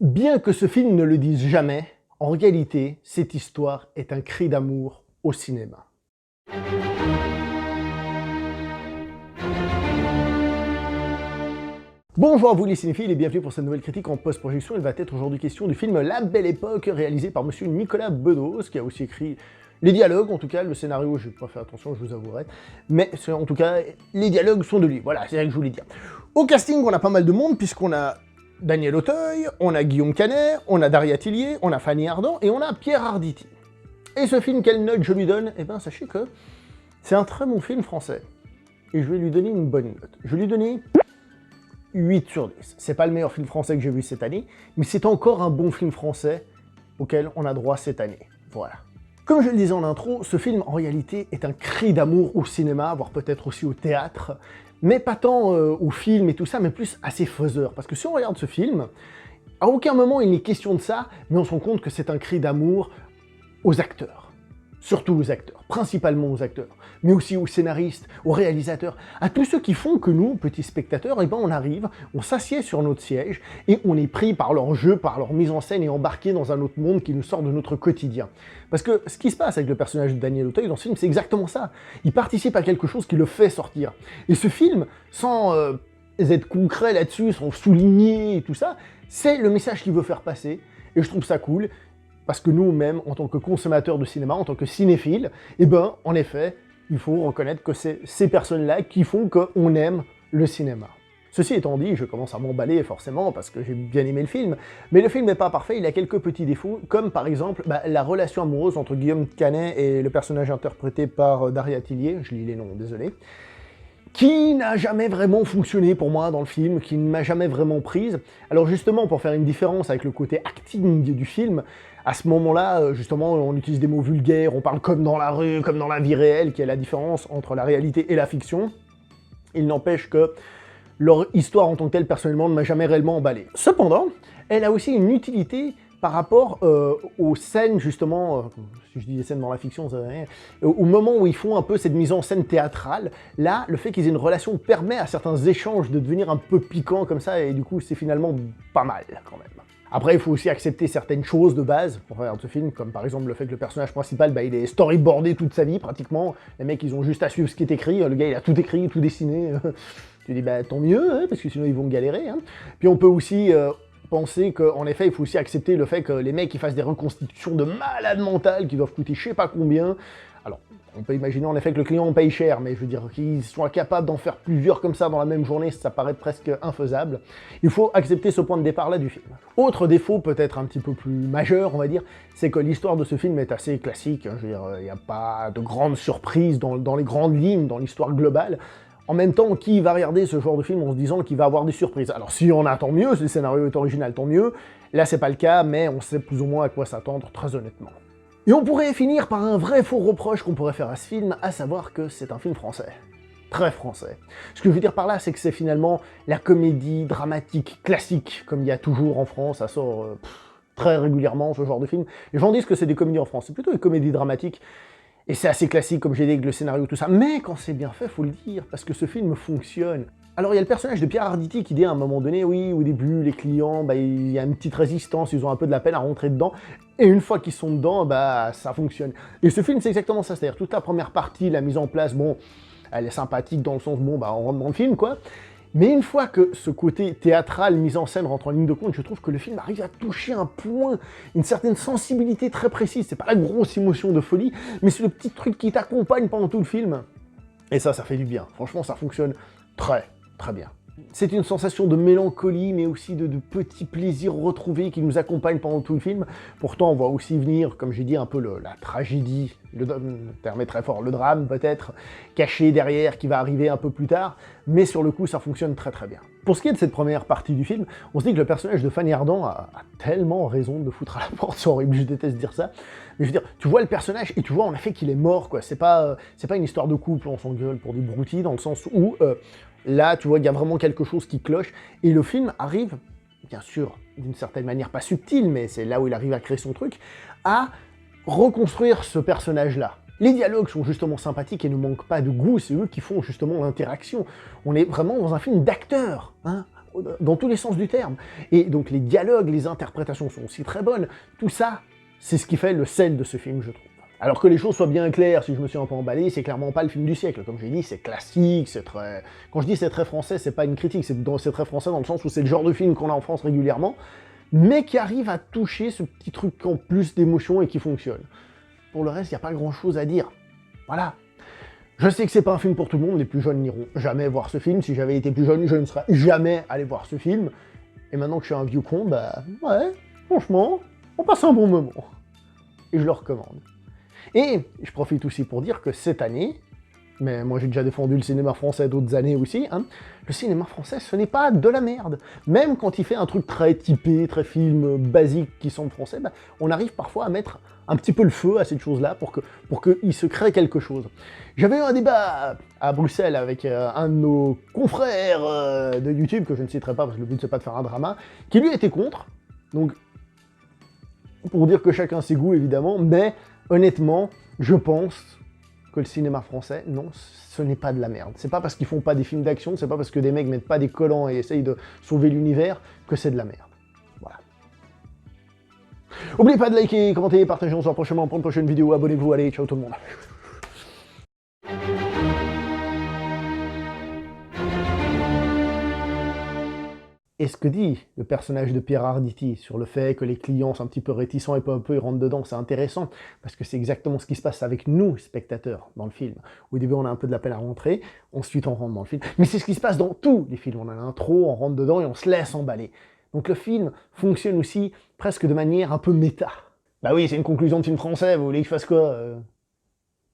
Bien que ce film ne le dise jamais, en réalité, cette histoire est un cri d'amour au cinéma. Bonjour à vous les cinéphiles et bienvenue pour cette nouvelle critique en post-projection. Il va être aujourd'hui question du film La Belle Époque, réalisé par monsieur Nicolas Bedos, qui a aussi écrit les dialogues, en tout cas, le scénario, j'ai pas fait attention, je vous avouerai, mais en tout cas, les dialogues sont de lui, voilà, c'est ça que je voulais dire. Au casting, on a pas mal de monde, puisqu'on a Daniel Auteuil, on a Guillaume Canet, on a Daria Tillier, on a Fanny Ardant et on a Pierre Arditi. Et ce film, quelle note je lui donne? Eh ben, sachez que c'est un très bon film français. Et je vais lui donner une bonne note. Je vais lui donner 8 sur 10. C'est pas le meilleur film français que j'ai vu cette année, mais c'est encore un bon film français auquel on a droit cette année. Voilà. Comme je le disais en intro, ce film, en réalité, est un cri d'amour au cinéma, voire peut-être aussi au théâtre, mais pas tant au film et tout ça, mais plus à ses faiseurs. Parce que si on regarde ce film, à aucun moment il n'est question de ça, mais on se rend compte que c'est un cri d'amour aux acteurs. Surtout aux acteurs, principalement aux acteurs, mais aussi aux scénaristes, aux réalisateurs, à tous ceux qui font que nous, petits spectateurs, eh ben on arrive, on s'assied sur notre siège, et on est pris par leur jeu, par leur mise en scène, et embarqué dans un autre monde qui nous sort de notre quotidien. Parce que ce qui se passe avec le personnage de Daniel Auteuil dans ce film, c'est exactement ça. Il participe à quelque chose qui le fait sortir. Et ce film, sans être concret là-dessus, sans souligner et tout ça, c'est le message qu'il veut faire passer, et je trouve ça cool. Parce que nous-mêmes, en tant que consommateurs de cinéma, en tant que cinéphiles, eh ben, en effet, il faut reconnaître que c'est ces personnes-là qui font qu'on aime le cinéma. Ceci étant dit, je commence à m'emballer forcément, parce que j'ai bien aimé le film, mais le film n'est pas parfait, il a quelques petits défauts, comme par exemple la relation amoureuse entre Guillaume Canet et le personnage interprété par Daria Tillier, je lis les noms, désolé, qui n'a jamais vraiment fonctionné pour moi dans le film, qui ne m'a jamais vraiment prise. Alors justement, pour faire une différence avec le côté acting du film, à ce moment-là, justement, on utilise des mots vulgaires, on parle comme dans la rue, comme dans la vie réelle, qui est la différence entre la réalité et la fiction. Il n'empêche que leur histoire en tant que telle, personnellement, ne m'a jamais réellement emballé. Cependant, elle a aussi une utilité par rapport aux scènes, justement, si je dis des scènes dans la fiction, ça veut rien, au moment où ils font un peu cette mise en scène théâtrale, là, le fait qu'ils aient une relation permet à certains échanges de devenir un peu piquants comme ça, et du coup, c'est finalement pas mal, quand même. Après, il faut aussi accepter certaines choses de base pour regarder ce film, comme par exemple le fait que le personnage principal, il est storyboardé toute sa vie, pratiquement. Les mecs, ils ont juste à suivre ce qui est écrit, le gars, il a tout écrit, tout dessiné. Tu dis, tant mieux, hein, parce que sinon ils vont galérer. Hein. Puis on peut aussi penser qu'en effet, il faut aussi accepter le fait que les mecs ils fassent des reconstitutions de malades mentales qui doivent coûter je sais pas combien. Alors, on peut imaginer en effet que le client en paye cher, mais je veux dire qu'ils soient capables d'en faire plusieurs comme ça dans la même journée, ça paraît presque infaisable. Il faut accepter ce point de départ-là du film. Autre défaut, peut-être un petit peu plus majeur, on va dire, c'est que l'histoire de ce film est assez classique. Hein, je veux dire, il n'y a pas de grandes surprises dans les grandes lignes, dans l'histoire globale. En même temps, qui va regarder ce genre de film en se disant qu'il va avoir des surprises? Alors si on a, tant mieux, si le scénario est original, tant mieux. Là, c'est pas le cas, mais on sait plus ou moins à quoi s'attendre, très honnêtement. Et on pourrait finir par un vrai faux reproche qu'on pourrait faire à ce film, à savoir que c'est un film français. Très français. Ce que je veux dire par là, c'est que c'est finalement la comédie dramatique classique, comme il y a toujours en France, ça sort très régulièrement, ce genre de film. Les gens disent que c'est des comédies en France, c'est plutôt des comédies dramatiques. Et c'est assez classique, comme j'ai dit, avec le scénario, tout ça. Mais quand c'est bien fait, faut le dire, parce que ce film fonctionne. Alors il y a le personnage de Pierre Arditi qui dit à un moment donné, oui, au début, les clients, il y a une petite résistance, ils ont un peu de la peine à rentrer dedans, et une fois qu'ils sont dedans, ça fonctionne. Et ce film, c'est exactement ça, c'est-à-dire toute la première partie, la mise en place, bon, elle est sympathique dans le sens, bon, on rentre dans le film, quoi. Mais une fois que ce côté théâtral, mise en scène rentre en ligne de compte, je trouve que le film arrive à toucher un point, une certaine sensibilité très précise. C'est pas la grosse émotion de folie, mais c'est le petit truc qui t'accompagne pendant tout le film. Et ça fait du bien. Franchement, ça fonctionne très, très bien. C'est une sensation de mélancolie, mais aussi de petits plaisirs retrouvés qui nous accompagnent pendant tout le film. Pourtant, on voit aussi venir, comme j'ai dit, un peu la tragédie, le terme est très fort, le drame peut-être, caché derrière, qui va arriver un peu plus tard, mais sur le coup, ça fonctionne très très bien. Pour ce qui est de cette première partie du film, on se dit que le personnage de Fanny Ardant a tellement raison de le foutre à la porte, c'est horrible, je déteste dire ça, mais je veux dire, tu vois le personnage et tu vois en effet qu'il est mort, quoi. C'est pas une histoire de couple, on s'engueule pour des broutilles, dans le sens où... là, tu vois, il y a vraiment quelque chose qui cloche, et le film arrive, bien sûr, d'une certaine manière pas subtile, mais c'est là où il arrive à créer son truc, à reconstruire ce personnage-là. Les dialogues sont justement sympathiques et ne manquent pas de goût, c'est eux qui font justement l'interaction. On est vraiment dans un film d'acteurs, hein. dans tous les sens du terme. Et donc les dialogues, les interprétations sont aussi très bonnes. Tout ça, c'est ce qui fait le sel de ce film, je trouve. Alors que les choses soient bien claires, si je me suis un peu emballé, c'est clairement pas le film du siècle. Comme j'ai dit, c'est classique, c'est très... Quand je dis c'est très français, c'est pas une critique, c'est très français dans le sens où c'est le genre de film qu'on a en France régulièrement, mais qui arrive à toucher ce petit truc en plus d'émotion et qui fonctionne. Pour le reste, il n'y a pas grand-chose à dire. Voilà. Je sais que c'est pas un film pour tout le monde, les plus jeunes n'iront jamais voir ce film. Si j'avais été plus jeune, je ne serais jamais allé voir ce film. Et maintenant que je suis un vieux con, bah ouais, franchement, on passe un bon moment. Et je le recommande. Et je profite aussi pour dire que cette année, mais moi j'ai déjà défendu le cinéma français d'autres années aussi, hein, le cinéma français ce n'est pas de la merde. Même quand il fait un truc très typé, très film basique qui semble français, bah, on arrive parfois à mettre un petit peu le feu à cette chose-là pour qu'il se crée quelque chose. J'avais eu un débat à Bruxelles avec un de nos confrères de YouTube, que je ne citerai pas parce que le but c'est pas de faire un drama, qui lui était contre, donc pour dire que chacun ses goûts évidemment, mais honnêtement, je pense que le cinéma français, non, ce n'est pas de la merde. C'est pas parce qu'ils font pas des films d'action, c'est pas parce que des mecs mettent pas des collants et essayent de sauver l'univers que c'est de la merde. Voilà. N'oubliez pas de liker, commenter, partager, on se voit prochainement pour une prochaine vidéo, abonnez-vous, allez, ciao tout le monde. Et ce que dit le personnage de Pierre Arditi sur le fait que les clients sont un petit peu réticents et peu à peu ils rentrent dedans, c'est intéressant, parce que c'est exactement ce qui se passe avec nous, spectateurs, dans le film. Au début, on a un peu de la peine à rentrer, ensuite on rentre dans le film, mais c'est ce qui se passe dans tous les films. On a l'intro, on rentre dedans et on se laisse emballer. Donc le film fonctionne aussi presque de manière un peu méta. Bah oui, c'est une conclusion de film français, vous voulez que je fasse quoi